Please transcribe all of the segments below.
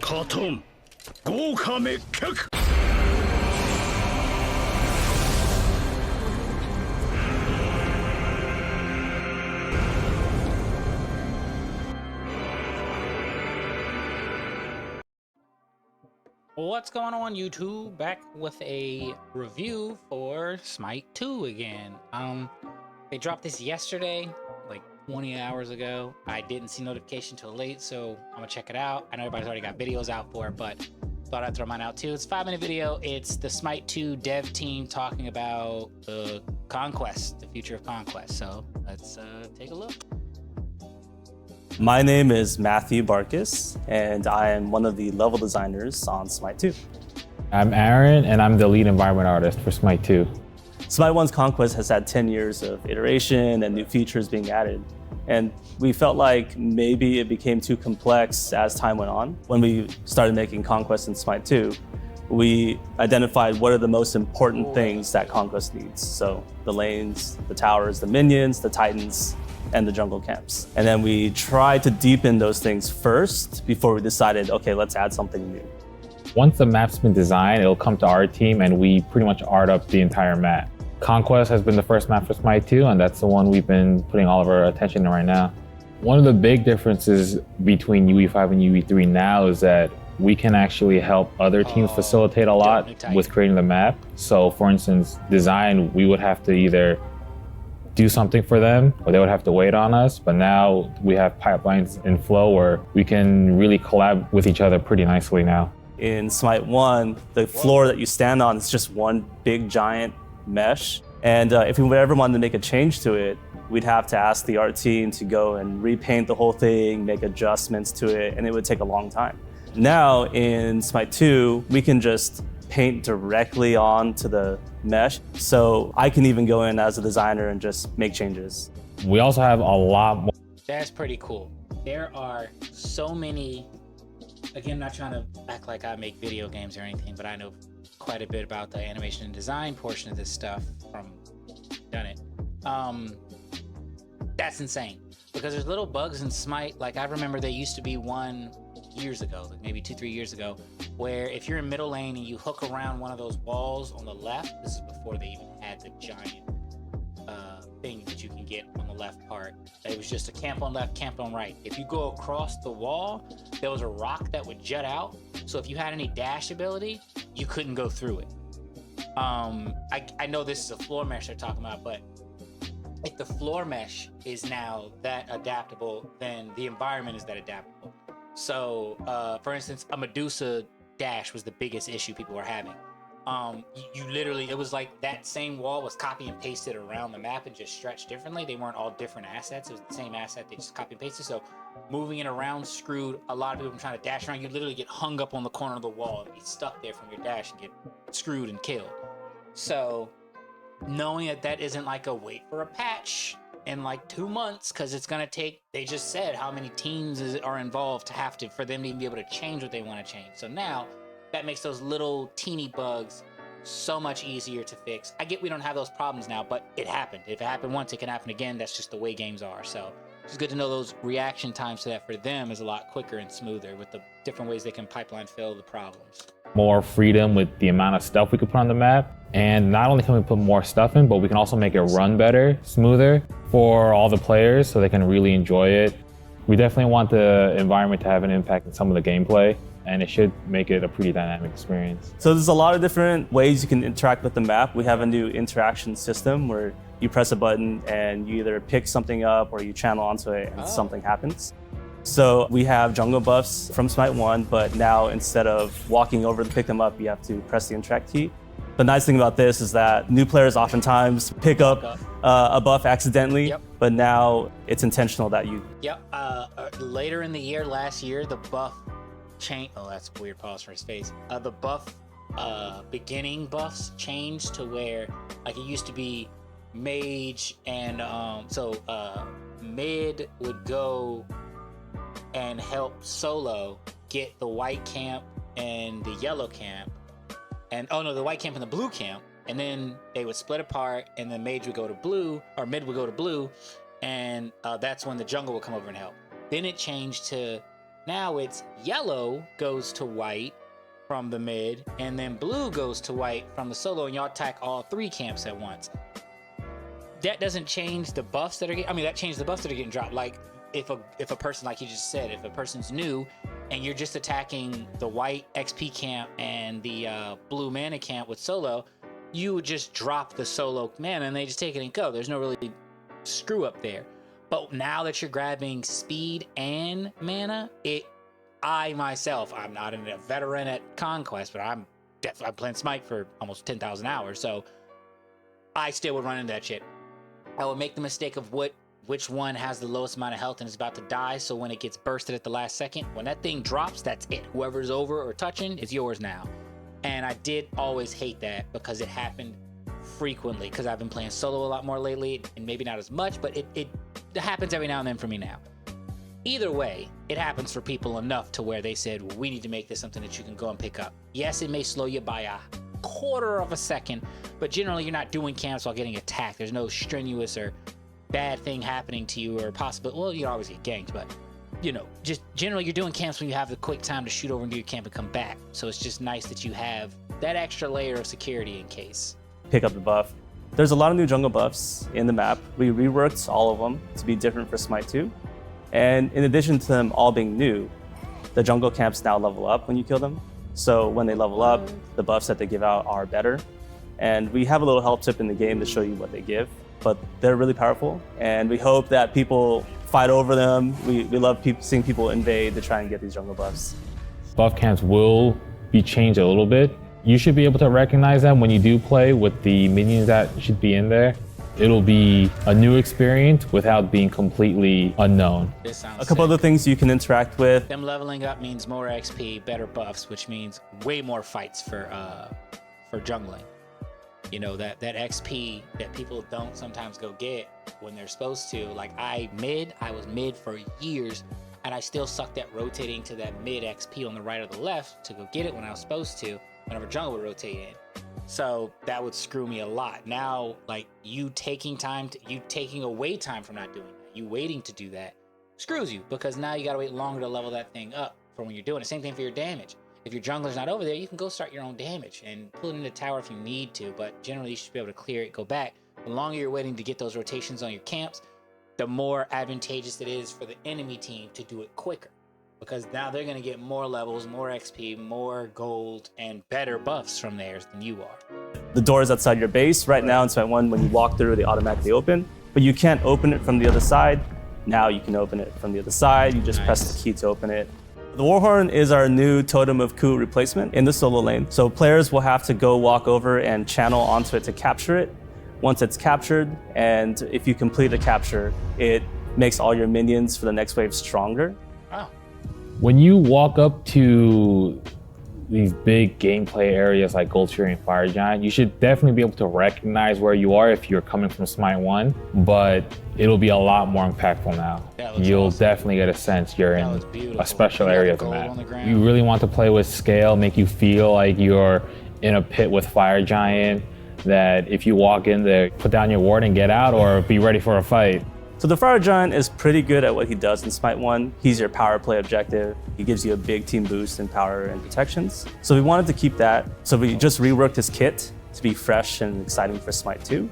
パトン豪華滅却 What's going on, YouTube? Back with a review for Smite 2 again. They dropped this yesterday, like 20 hours ago. I didn't see notification till late, so I'm gonna check it out. I know everybody's already got videos out for it, but thought I'd throw mine out too. It's a 5-minute video. It's the Smite 2 dev team talking about the Conquest, the future of Conquest. So let's take a look. My name is Matthew Barkis, and I am one of the level designers on Smite 2. I'm Aaron, and I'm the lead environment artist for Smite 2. Smite 1's Conquest has had 10 years of iteration and new features being added. And we felt like maybe it became too complex as time went on. When we started making Conquest in Smite 2, we identified what are the most important things that Conquest needs. So the lanes, the towers, the minions, the titans, and the jungle camps. And then we tried to deepen those things first before we decided, okay, let's add something new. Once the map's been designed, it'll come to our team and we pretty much art up the entire map. Conquest has been the first map for Smite 2, and that's the one we've been putting all of our attention in right now. One of the big differences between UE5 and UE3 now is that we can actually help other teams facilitate a lot with creating the map. So for instance, design, we would have to either do something for them or they would have to wait on us, but now we have pipelines in flow where we can really collab with each other pretty nicely now. In Smite 1, the floor that you stand on is just one big giant mesh. And if we ever wanted to make a change to it, we'd have to ask the art team to go and repaint the whole thing, make adjustments to it, and it would take a long time. Now in Smite 2, we can just paint directly onto the mesh. So I can even go in as a designer and just make changes. We also have a lot more. That's pretty cool. There are so many, again, I'm not trying to act like I make video games or anything, but I know quite a bit about the animation and design portion of this stuff from done it. That's insane because there's little bugs in Smite. Like I remember there used to be one years ago, like maybe 2-3 years ago, where if you're in middle lane and you hook around one of those walls on the left, this is before they even had the giant thing that you can get on the left part. It was just a camp on left, camp on right. If you go across the wall, there was a rock that would jut out. So if you had any dash ability, you couldn't go through it. I know this is a floor mesh they're talking about, but if the floor mesh is now that adaptable, then the environment is that adaptable. So, for instance, a Medusa dash was the biggest issue people were having. You literally, it was like that same wall was copy and pasted around the map and just stretched differently. They weren't all different assets. It was the same asset. They just copy and pasted. So moving it around screwed a lot of people from trying to dash around. You literally get hung up on the corner of the wall and be stuck there from your dash and get screwed and killed. So knowing that that isn't like a wait for a patch in like 2 months, because it's gonna take, they just said how many teams are involved to have to, for them to even be able to change what they want to change. So now that makes those little teeny bugs so much easier to fix. I get we don't have those problems now, but it happened. If it happened once, it can happen again. That's just the way games are. So it's good to know those reaction times to that for them is a lot quicker and smoother with the different ways they can pipeline fill the problems. More freedom with the amount of stuff we could put on the map. And not only can we put more stuff in, but we can also make it run better, smoother for all the players so they can really enjoy it. We definitely want the environment to have an impact on some of the gameplay, and it should make it a pretty dynamic experience. So there's a lot of different ways you can interact with the map. We have a new interaction system where you press a button and you either pick something up or you channel onto it and something happens. So we have jungle buffs from Smite 1, but now instead of walking over to pick them up, you have to press the interact key. The nice thing about this is that new players oftentimes pick up a buff accidentally, but now it's intentional that you... Later in the year, last year, the buff change. Oh, that's a weird pause for his face. The buff, beginning buffs changed to where, like, it used to be mage and mid would go and help solo get the white camp and the yellow camp, and the white camp and the blue camp, and then they would split apart, and then mage would go to blue, or mid would go to blue, and that's when the jungle would come over and help. Then it changed to Now it's yellow goes to white from the mid, and then blue goes to white from the solo, and y'all attack all 3 camps at once. That doesn't change the buffs that are getting, I mean, that changed the buffs that are getting dropped. Like if a person, like you just said, if a person's new and you're just attacking the white XP camp and the blue mana camp with solo, you would just drop the solo mana and they just take it and go. There's no really screw up there. But now that you're grabbing speed and mana, I myself, I'm not a veteran at Conquest, but I'm playing Smite for almost 10,000 hours, so I still would run into that shit. I would make the mistake of which one has the lowest amount of health and is about to die, so when it gets bursted at the last second, when that thing drops, that's it. Whoever's over or touching is yours now. And I did always hate that because it happened frequently, because I've been playing solo a lot more lately, and maybe not as much, but it happens every now and then for me now. Either way, it happens for people enough to where they said, well, we need to make this something that you can go and pick up. Yes, it may slow you by a quarter of a second, but generally you're not doing camps while getting attacked. There's no strenuous or bad thing happening to you, or possible, well, you always get ganked, but you know, just generally you're doing camps when you have the quick time to shoot over and do your camp and come back. So it's just nice that you have that extra layer of security in case. Pick up the buff. There's a lot of new jungle buffs in the map. We reworked all of them to be different for Smite 2. And in addition to them all being new, the jungle camps now level up when you kill them. So when they level up, the buffs that they give out are better. And we have a little help tip in the game to show you what they give, but they're really powerful. And we hope that people fight over them. We love seeing people invade to try and get these jungle buffs. Buff camps will be changed a little bit. You should be able to recognize them when you do play with the minions that should be in there. It'll be a new experience without being completely unknown. This sounds A couple sick. other things you can interact with. Them leveling up means more XP, better buffs, which means way more fights for jungling. You know, that XP that people don't sometimes go get when they're supposed to. Like I was mid for years, and I still sucked at rotating to that mid XP on the right or the left to go get it when I was supposed to, whenever jungle would rotate in. So that would screw me a lot. Now, like you taking away time from not doing that, you waiting to do that, screws you, because now you gotta wait longer to level that thing up for when you're doing it. Same thing for your damage. If your jungler's not over there, you can go start your own damage and pull it in the tower if you need to, but generally you should be able to clear it, go back. The longer you're waiting to get those rotations on your camps, the more advantageous it is for the enemy team to do it quicker, because now they're going to get more levels, more XP, more gold, and better buffs from theirs than you are. The doors outside your base, right now in Smite 1, when you walk through, they automatically open, but you can't open it from the other side. Now you can open it from the other side. You just press the key to open it. The Warhorn is our new Totem of Coup replacement in the solo lane. So players will have to go walk over and channel onto it to capture it. Once it's captured, and if you complete a capture, it makes all your minions for the next wave stronger. Wow. When you walk up to these big gameplay areas like Gold Fury and Fire Giant, you should definitely be able to recognize where you are if you're coming from Smite 1, but it'll be a lot more impactful now. You'll definitely get a sense you're in a special area of the map. You really want to play with scale, make you feel like you're in a pit with Fire Giant, that if you walk in there, put down your ward and get out, or be ready for a fight. So the Fire Giant is pretty good at what he does in Smite 1. He's your power play objective. He gives you a big team boost in power and protections. So we wanted to keep that. So we just reworked his kit to be fresh and exciting for Smite 2.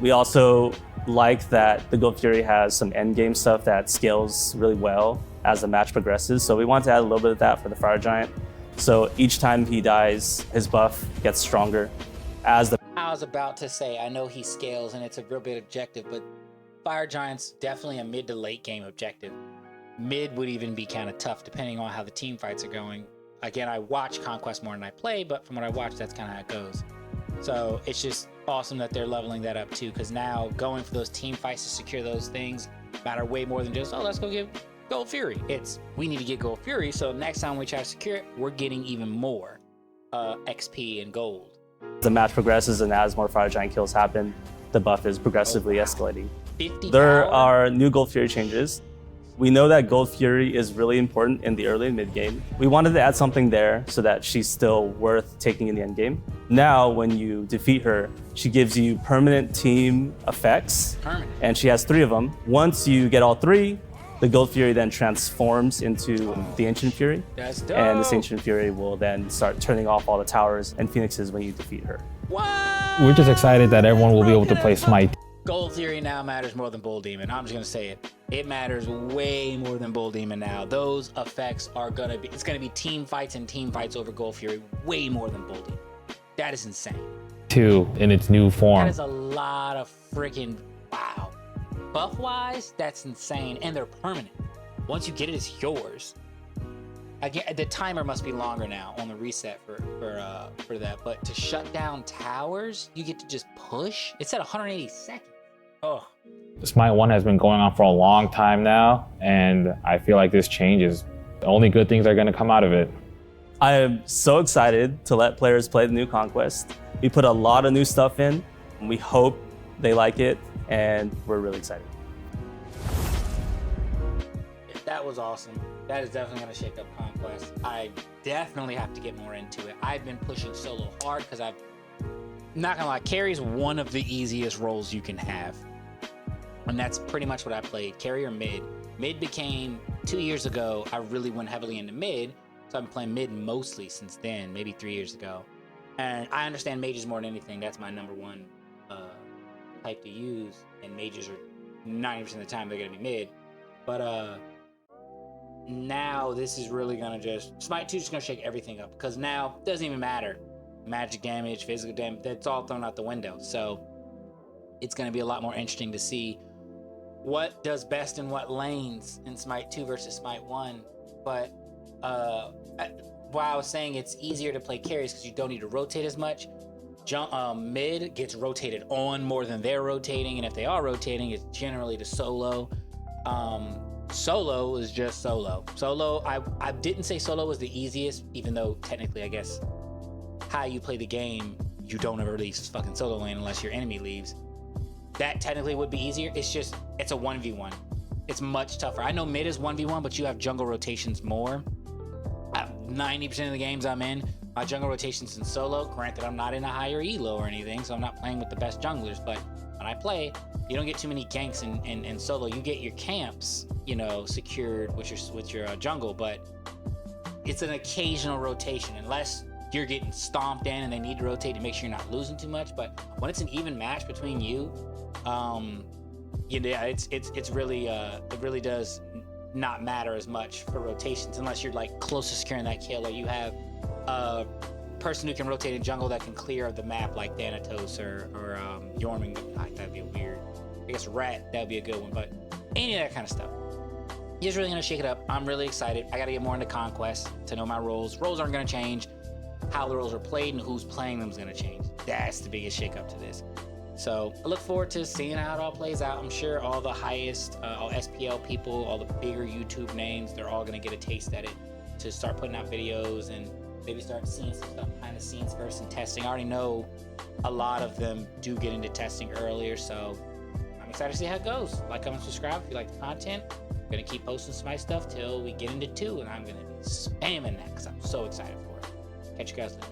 We also like that the Gold Fury has some endgame stuff that scales really well as the match progresses. So we wanted to add a little bit of that for the Fire Giant. So each time he dies, his buff gets stronger. As the I was about to say, I know he scales and it's a real big objective, but Fire Giant's definitely a mid to late game objective. Mid would even be kind of tough depending on how the team fights are going. Again, I watch Conquest more than I play, but from what I watch, that's kind of how it goes. So it's just awesome that they're leveling that up too, because now going for those team fights to secure those things matter way more than just, oh, let's go get Gold Fury. It's, we need to get Gold Fury, so next time we try to secure it, we're getting even more XP and gold. The match progresses and as more Fire Giant kills happen, the buff is progressively escalating. 50 There power? are new Gold Fury changes. We know that Gold Fury is really important in the early and mid game. We wanted to add something there so that she's still worth taking in the end game. Now, when you defeat her, she gives you permanent team effects, Permanent. and she has 3 of them. Once you get all 3, The Gold Fury then transforms into the Ancient Fury. That's dope. And this Ancient Fury will then start turning off all the towers and phoenixes when you defeat her. What? We're just excited that everyone will be able to play Smite. Gold Fury now matters more than Bull Demon. I'm just gonna say it. It matters way more than Bull Demon now. Those effects are gonna be, it's gonna be team fights and team fights over Gold Fury way more than Bull Demon. That is insane. 2 in its new form. That is a lot of freaking, wow. Buff-wise, that's insane, and they're permanent. Once you get it, it's yours. Again, the timer must be longer now on the reset for that, but to shut down towers, you get to just push. It's at 180 seconds. Oh. Smite 1 has been going on for a long time now, and I feel like this change is the only good things are going to come out of it. I am so excited to let players play the new Conquest. We put a lot of new stuff in, and we hope they like it, and we're really excited. That was awesome. That is definitely going to shake up Conquest. I definitely have to get more into it. I've been pushing solo hard because I'm not going to lie, carry is one of the easiest roles you can have. And that's pretty much what I played, carry or mid. Mid became, 2 years ago, I really went heavily into mid. So I've been playing mid mostly since then, maybe 3 years ago. And I understand mages more than anything. That's my number one type to use. And mages are 90% of the time, they're going to be mid. But now this is really going to just... Smite 2 is just going to shake everything up. Because now, it doesn't even matter. Magic damage, physical damage, that's all thrown out the window. So it's going to be a lot more interesting to see what does best in what lanes in Smite 2 versus Smite 1. But while I was saying it's easier to play carries because you don't need to rotate as much, mid gets rotated on more than they're rotating, and if they are rotating, it's generally to solo. Solo is just solo. Solo, I didn't say solo was the easiest, even though technically, I guess, how you play the game, you don't ever leave fucking solo lane unless your enemy leaves. That technically would be easier. It's just, it's a 1v1. It's much tougher. I know mid is 1v1, but you have jungle rotations more. 90% of the games I'm in, my jungle rotations in solo. Granted, I'm not in a higher elo or anything, so I'm not playing with the best junglers, but when I play, you don't get too many ganks in solo. You get your camps, you know, secured with your jungle, but it's an occasional rotation unless you're getting stomped in and they need to rotate to make sure you're not losing too much. But when it's an even match between you, yeah, it's really it really does not matter as much for rotations unless you're like close to securing that kill, or you have a person who can rotate in jungle that can clear the map like Thanatos or Yorming. That'd be weird. I guess Rat, that'd be a good one, but any of that kind of stuff. He's really gonna shake it up. I'm really excited. I gotta get more into Conquest to know my roles. Roles aren't gonna change. How the roles are played and who's playing them is gonna change. That's the biggest shake up to this. So I look forward to seeing how it all plays out. I'm sure all the highest, all SPL people, all the bigger YouTube names, they're all gonna get a taste at it to start putting out videos and maybe start seeing some stuff behind the scenes first and testing. I already know a lot of them do get into testing earlier, so I'm excited to see how it goes. Like, comment, subscribe if you like the content. I'm gonna keep posting Smite stuff till we get into 2, and I'm gonna be spamming that because I'm so excited for it. Catch you guys later.